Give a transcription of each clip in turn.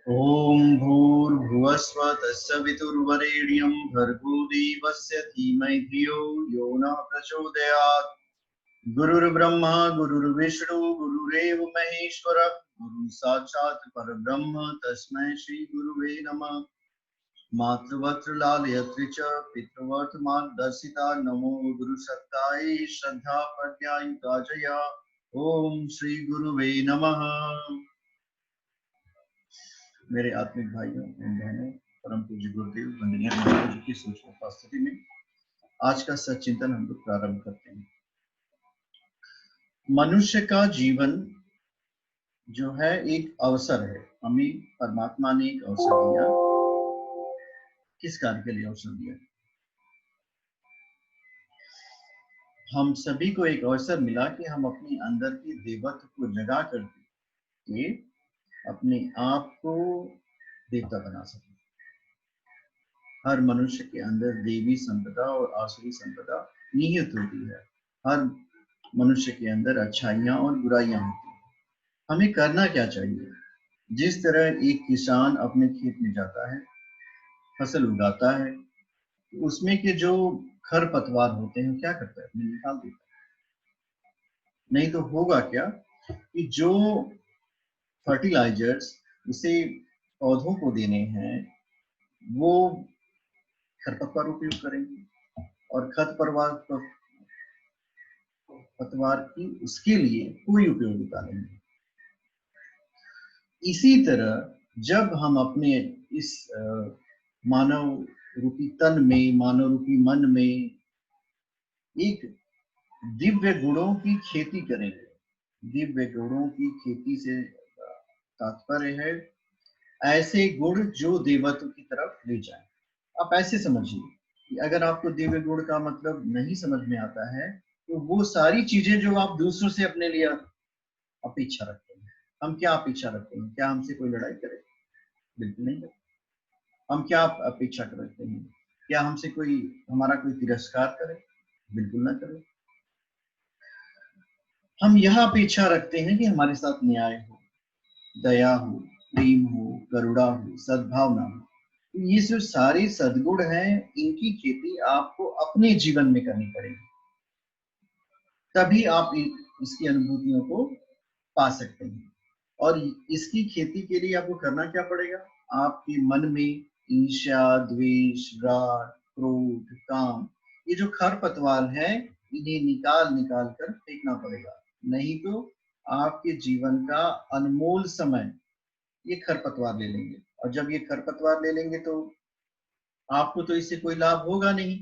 ओम भूर्भुवस्व तस्य वितुर्वरेण्यं भर्गो देवस्य धीमहि धियो यो न प्रचोदयात्। गुरुर्ब्रह्मा गुरुर्विष्णु गुरुरेव महेश्वर गुरु साक्षात् परब्रह्म तस्मै श्री गुरुवे नमः। मातृवत्र लालयत्र च पितृवत् मार्गदर्शिता नमो गुरुसत्तायै श्रद्धा प्रज्ञायुता जया। ओम श्री गुरुवे नमः। मेरे आत्मिक भाइयों एवं बहनों, परम पूज्य गुरुदेव वंदनीय महाराज जी की सूक्ष्म उपस्थिति में आज का सच्चिंतन हम लोग प्रारंभ करते हैं। मनुष्य का जीवन जो है एक अवसर है। हमें परमात्मा ने एक अवसर दिया। किस कार्य के लिए अवसर दिया? हम सभी को एक अवसर मिला कि हम अपने अंदर की देवत्व को जगा करके अपने आप को देवता बना सकें। हर मनुष्य के अंदर देवी संपदा और आसुरी संपदा निहित होती है। हर मनुष्य के अंदर अच्छाइयां और बुराइयां होती हैं। हमें करना क्या चाहिए? जिस तरह एक किसान अपने खेत में जाता है, फसल उगाता है, उसमें के जो खरपतवार होते हैं क्या करता है? अपने निकाल देता है। नहीं तो होगा क्या कि जो फर्टिलाइजर्स उसे पौधों को देने हैं वो खरपतवार उपयोग करेंगे और खरपतवार की उसके लिए कोई उपयोगिता नहीं है। इसी तरह जब हम अपने इस मानव रूपी तन में, मानव रूपी मन में एक दिव्य गुणों की खेती करेंगे, दिव्य गुणों की खेती से तात्पर्य है ऐसे गुण जो देवत्व की तरफ ले जाए। आप ऐसे समझिए कि अगर आपको दिव्य गुण का मतलब नहीं समझ में आता है तो वो सारी चीजें जो आप दूसरों से अपने लिए अपेक्षा रखते हैं। हम क्या अपेक्षा रखते हैं? क्या हमसे कोई लड़ाई करे? बिल्कुल नहीं। हम क्या अपेक्षा रखते हैं? क्या हमसे कोई हमारा कोई तिरस्कार करे? बिल्कुल ना करे। हम यह अपेक्षा रखते हैं कि हमारे साथ न्याय हो, दया हो, प्रेम हो, करुणा हो, सद्भावना हो। ये जो सारे सद्गुण हैं इनकी खेती आपको अपने जीवन में करनी पड़ेगी, तभी आप इसकी अनुभूतियों को पा सकते हैं। और इसकी खेती के लिए आपको करना क्या पड़ेगा? आपके मन में ईर्ष्या, द्वेष, राग, क्रोध, काम, ये जो खरपतवार है इन्हें निकाल निकाल कर फेंकना पड़ेगा। नहीं तो आपके जीवन का अनमोल समय ये खरपतवार ले लेंगे। और जब ये खरपतवार ले लेंगे तो आपको तो इससे कोई लाभ होगा नहीं,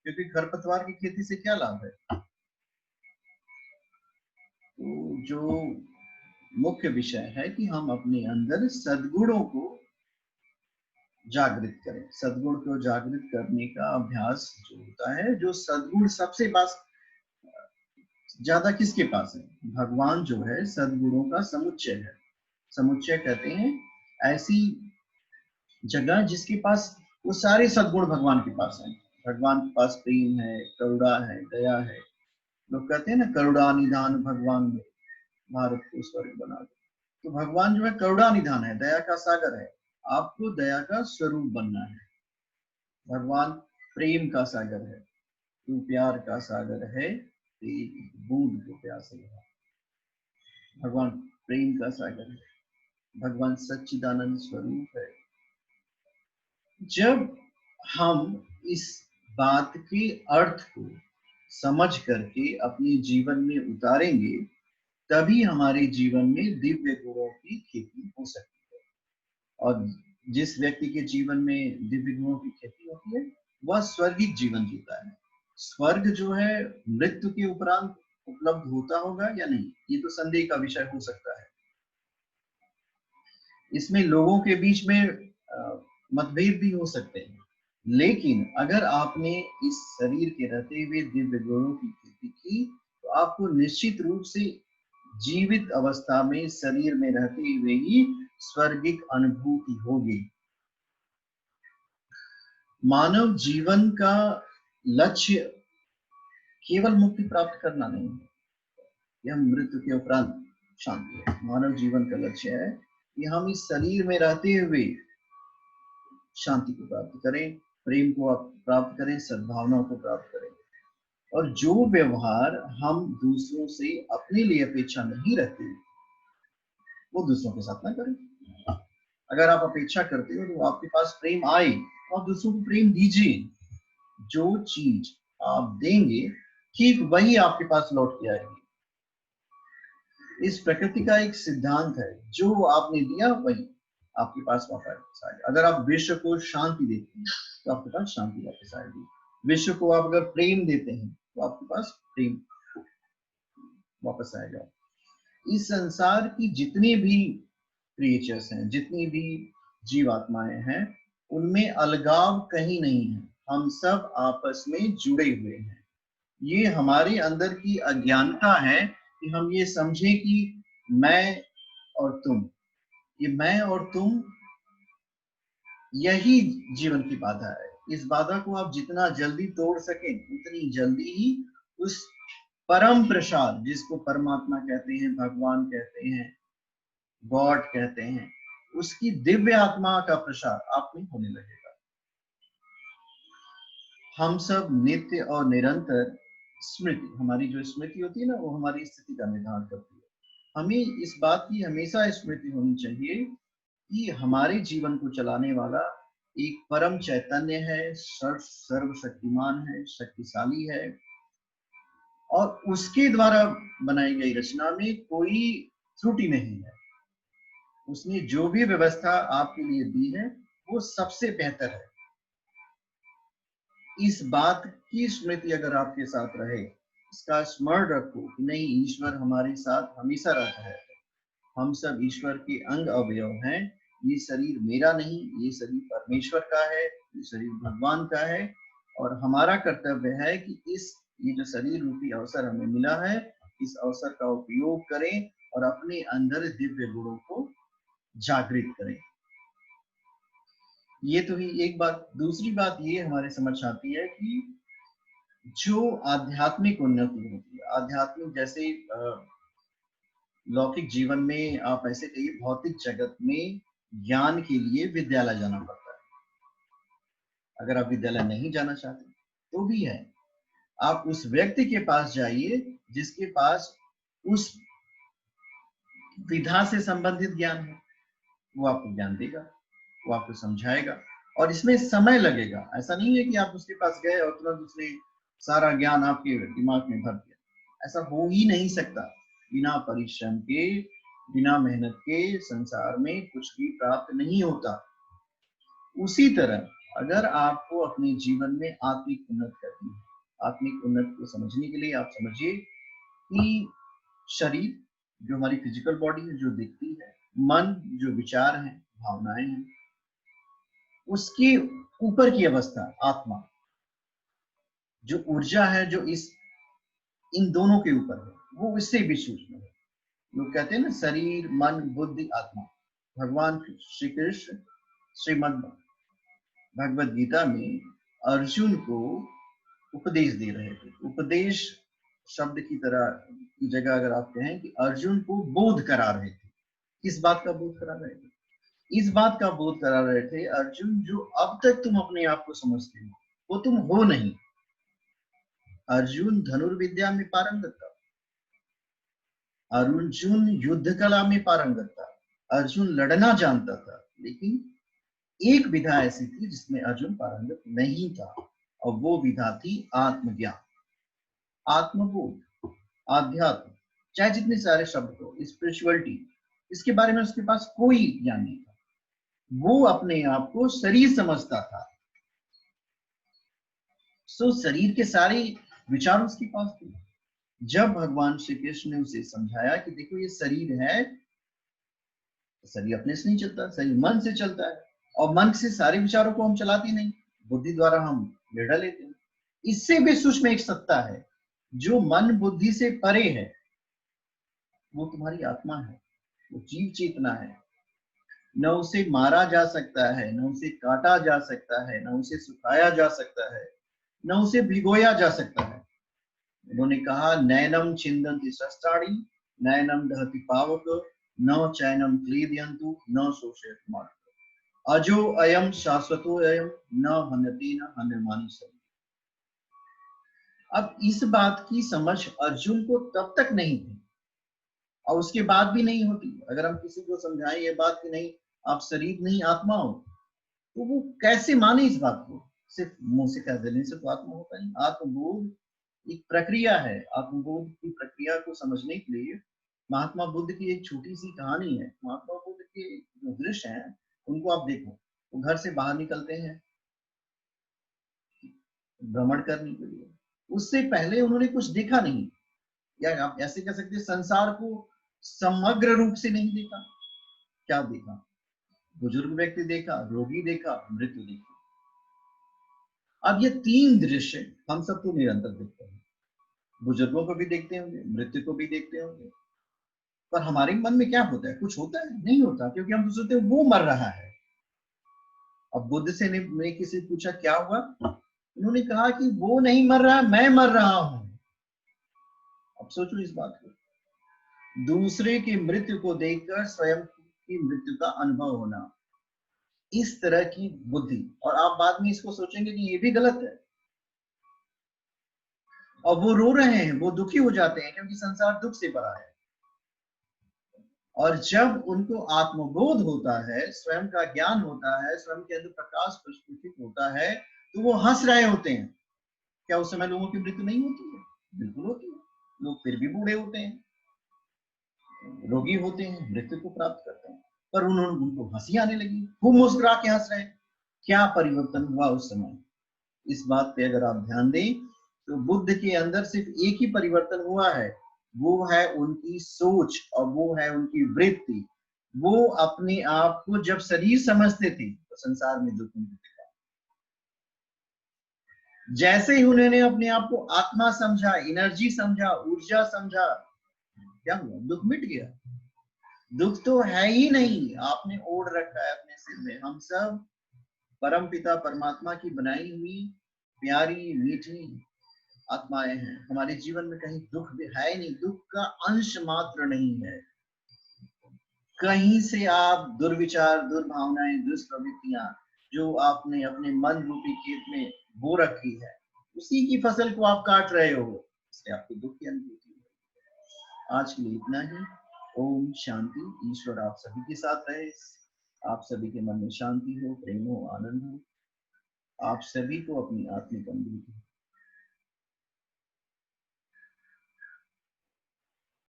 क्योंकि खरपतवार की खेती से क्या लाभ है? तो जो मुख्य विषय है कि हम अपने अंदर सद्गुणों को जागृत करें। सद्गुण को जागृत करने का अभ्यास जो होता है, जो सद्गुण सबसे पास ज्यादा किसके पास है? भगवान जो है सद्गुणों का समुच्चय है। समुच्चय कहते हैं ऐसी जगह जिसके पास वो सारे सद्गुण भगवान के पास है। भगवान के पास प्रेम है, करुणा है, दया है। लोग कहते हैं ना, करुणा निधान भगवान में भारत को स्वर्ग बना दे। तो भगवान जो है करुणा निधान है, दया का सागर है। आपको दया का स्वरूप बनना है। भगवान प्रेम का सागर है। तू प्यार का सागर है, एक बूंद को प्यासे है। भगवान प्रेम का सागर है। भगवान सच्चिदानंद स्वरूप है। जब हम इस बात के अर्थ को समझ करके अपने जीवन में उतारेंगे तभी हमारे जीवन में दिव्य गुणों की खेती हो सकती है। और जिस व्यक्ति के जीवन में दिव्य गुणों की खेती होती है वह स्वर्गिक जीवन जीता है। स्वर्ग जो है मृत्यु के उपरांत उपलब्ध होता होगा या नहीं, ये तो संदेह का विषय हो सकता है। इसमें लोगों के बीच में मतभेद भी हो सकते हैं। लेकिन अगर आपने इस शरीर के रहते हुए दिव्य गुणों की खेती की तो आपको निश्चित रूप से जीवित अवस्था में शरीर में रहते हुए ही स्वर्गिक अनुभूति होगी। मानव जीवन का लक्ष्य केवल मुक्ति प्राप्त करना नहीं है, यह मृत्यु के उपरांत शांति है। मानव जीवन का लक्ष्य है कि हम इस शरीर में रहते हुए शांति को प्राप्त करें, प्रेम को प्राप्त करें, सद्भावना को प्राप्त करें, और जो व्यवहार हम दूसरों से अपने लिए अपेक्षा नहीं रखते वो दूसरों के साथ ना करें। अगर आप अपेक्षा करते हो तो आपके पास प्रेम आए, और दूसरों को प्रेम दीजिए। जो चीज आप देंगे ठीक वही आपके पास लौट के आएगी। इस प्रकृति का एक सिद्धांत है, जो आपने दिया वही आपके पास वापस आएगा। अगर आप विश्व को शांति देते हैं तो आपके पास शांति वापस आएगी। विश्व को आप अगर प्रेम देते हैं तो आपके पास प्रेम वापस आएगा। इस संसार की जितनी भी क्रिएचर्स हैं, जितनी भी जीवात्माएं हैं, उनमें अलगाव कहीं नहीं है। हम सब आपस में जुड़े हुए हैं। ये हमारे अंदर की अज्ञानता है कि हम ये समझें कि मैं और तुम, ये मैं और तुम, यही जीवन की बाधा है। इस बाधा को आप जितना जल्दी तोड़ सकें उतनी जल्दी ही उस परम प्रसाद, जिसको परमात्मा कहते हैं, भगवान कहते हैं, गॉड कहते हैं, उसकी दिव्य आत्मा का प्रसाद आप में होने लगेगा। हम सब नित्य और निरंतर स्मृति, हमारी जो स्मृति होती है ना, वो हमारी स्थिति का निर्धारण करती है। हमें इस बात की हमेशा स्मृति होनी चाहिए कि हमारे जीवन को चलाने वाला एक परम चैतन्य है, सर्वशक्तिमान है, शक्तिशाली है, और उसके द्वारा बनाई गई रचना में कोई त्रुटि नहीं है। उसने जो भी व्यवस्था आपके लिए दी है वो सबसे बेहतर है। इस बात की स्मृति अगर आपके साथ रहे, इसका स्मरण रखो कि नहीं, ईश्वर हमारे साथ हमेशा रहता है। हम सब ईश्वर के अंग अवयव हैं। ये शरीर मेरा नहीं, ये शरीर परमेश्वर का है, ये शरीर भगवान का है, और हमारा कर्तव्य है कि ये जो शरीर रूपी अवसर हमें मिला है, इस अवसर का उपयोग करें और अपने अंदर दिव्य गुणों को जागृत करें। ये तो ही एक बात। दूसरी बात ये हमारे समझ आती है कि जो आध्यात्मिक उन्नति होती है, आध्यात्मिक जैसे लौकिक जीवन में आप ऐसे कहिए, भौतिक जगत में ज्ञान के लिए विद्यालय जाना पड़ता है। अगर आप विद्यालय नहीं जाना चाहते तो भी है, आप उस व्यक्ति के पास जाइए जिसके पास उस विधा से संबंधित ज्ञान है। वो आपको ज्ञान देगा, वो आपको समझाएगा, और इसमें समय लगेगा। ऐसा नहीं है कि आप उसके पास गए और तुरंत उसने सारा ज्ञान आपके दिमाग में भर दिया। ऐसा हो ही नहीं सकता। बिना परिश्रम के, बिना मेहनत के संसार में कुछ भी प्राप्त नहीं होता। उसी तरह अगर आपको अपने जीवन में आत्मिक उन्नति करनी है, आत्मिक उन्नति को समझने के लिए आप समझिए कि शरीर जो हमारी फिजिकल बॉडी है, जो दिखती है, मन जो विचार है, भावनाएं हैं, उसके ऊपर की अवस्था आत्मा, जो ऊर्जा है, जो इन दोनों के ऊपर है, वो इससे भी सूक्ष्म है। लोग कहते हैं ना, शरीर, मन, बुद्धि, आत्मा। भगवान श्री कृष्ण श्रीमद् भगवद गीता में अर्जुन को उपदेश दे रहे थे। उपदेश शब्द की तरह की जगह अगर आप कहें कि अर्जुन को बोध करा रहे थे। किस बात का बोध करा रहे थे? इस बात का बोध करा रहे थे, अर्जुन, जो अब तक तुम अपने आप को समझते हो वो तुम हो नहीं। अर्जुन धनुर्विद्या में पारंगत था, अर्जुन युद्ध कला में पारंगत था, अर्जुन लड़ना जानता था, लेकिन एक विधा ऐसी थी जिसमें अर्जुन पारंगत नहीं था, और वो विधा थी आत्मज्ञान, आत्मबोध, आध्यात्म। चाहे जितने सारे शब्द हो, स्पिरिचुअलिटी, इसके बारे में उसके पास कोई ज्ञान नहीं था। वो अपने आप को शरीर समझता था। सो शरीर के सारे विचार उसके पास थे। जब भगवान श्री कृष्ण ने उसे समझाया कि देखो ये शरीर है, शरीर अपने से नहीं चलता, शरीर मन से चलता है, और मन से सारे विचारों को हम चलाते नहीं, बुद्धि द्वारा हम निर्णय लेते हैं। इससे भी सूक्ष्म एक सत्ता है जो मन बुद्धि से परे है, वो तुम्हारी आत्मा है, वो जीव चेतना है। न उसे मारा जा सकता है, न उसे काटा जा सकता है, न उसे सुखाया जा सकता है, न उसे भिगोया जा सकता है। उन्होंने कहा, नैनम छिंदन्ति शस्त्राणि, नैनम दहति पावक, न चैनम क्लेदयन्तु न शोषयत मार्ग अजो अयम शाश्वतो अयम न हन्यते न हन्यमानी सभी। अब इस बात की समझ अर्जुन को तब तक नहीं थी और उसके बाद भी नहीं होती। अगर हम किसी को समझाएं ये बात कि नहीं आप शरीर नहीं आत्मा हो, तो वो कैसे माने इस बात को? सिर्फ मुंह से कह देने से तो आत्मा होता नहीं। आत्मबोध एक प्रक्रिया है। आत्मबोध की प्रक्रिया को समझने के लिए महात्मा बुद्ध की एक छोटी सी कहानी है। महात्मा बुद्ध के जो दृश्य हैं उनको आप देखो। वो घर से बाहर निकलते हैं भ्रमण करने के लिए। उससे पहले उन्होंने कुछ देखा नहीं, या आप ऐसे कह सकते हैं संसार को समग्र रूप से नहीं देखा। क्या देखा? बुजुर्ग व्यक्ति देखा, रोगी देखा, मृत्यु देखा। अब ये तीन दृश्य हम सबको निरंतर देखते हैं। बुजुर्गों को भी देखते होंगे, मृत्यु को भी देखते होंगे, पर हमारे मन में क्या होता है? कुछ होता है? नहीं होता, क्योंकि हम तो सोचते हैं वो मर रहा है। अब बुद्ध से ने किसी पूछा क्या हुआ, उन्होंने कहा कि वो नहीं मर रहा, मैं मर रहा हूं। अब सोचो इस बात को, दूसरे की मृत्यु को देखकर स्वयं की मृत्यु का अनुभव होना, इस तरह की बुद्धि। और आप बाद में इसको सोचेंगे कि ये भी गलत है। और वो रो रहे हैं, वो दुखी हो जाते हैं क्योंकि संसार दुख से भरा है। और जब उनको आत्मबोध होता है, स्वयं का ज्ञान होता है, स्वयं के अंदर प्रकाश प्रस्फुटित होता है, तो वो हंस रहे होते हैं। क्या उस समय लोगों की मृत्यु नहीं होती है? बिल्कुल होती है। लोग फिर भी बूढ़े होते हैं, रोगी होते हैं, मृत्यु को प्राप्त करते हैं, पर उनको हंसी आने लगी, खूब मुस्कुरा के हंस रहे हैं। क्या परिवर्तन हुआ उस समय? इस बात पे अगर आप ध्यान दें तो बुद्ध के अंदर सिर्फ एक ही परिवर्तन हुआ है, वो है उनकी सोच और वो है उनकी वृत्ति। वो अपने आप को जब शरीर समझते थे तो संसार में दुख नहीं दिखा। जैसे ही उन्होंने अपने आप को आत्मा समझा, एनर्जी समझा, ऊर्जा समझा, क्या हुआ? दुख मिट गया। दुख तो है ही नहीं, आपने ओढ़ रखा है अपने सिर में। हम सब परम पिता परमात्मा की बनाई हुई प्यारी मीठी आत्माएं हैं। हमारे जीवन में कहीं दुख भी है ही नहीं, दुख का अंश मात्र नहीं है। कहीं से आप दुर्विचार, दुर्भावनाएं, दुष्प्रवृत्तियां जो आपने अपने मन रूपी खेत में बो रखी है, उसी की फसल को आप काट रहे हो, इसलिए आपको दुख की अनुभूति है। आज के लिए इतना ही। ओम शांति। ईश्वर आप सभी के साथ रहे, आप सभी के मन में शांति हो, प्रेम हो, आनंद हो। आप सभी को अपनी आत्मिक अनुभूति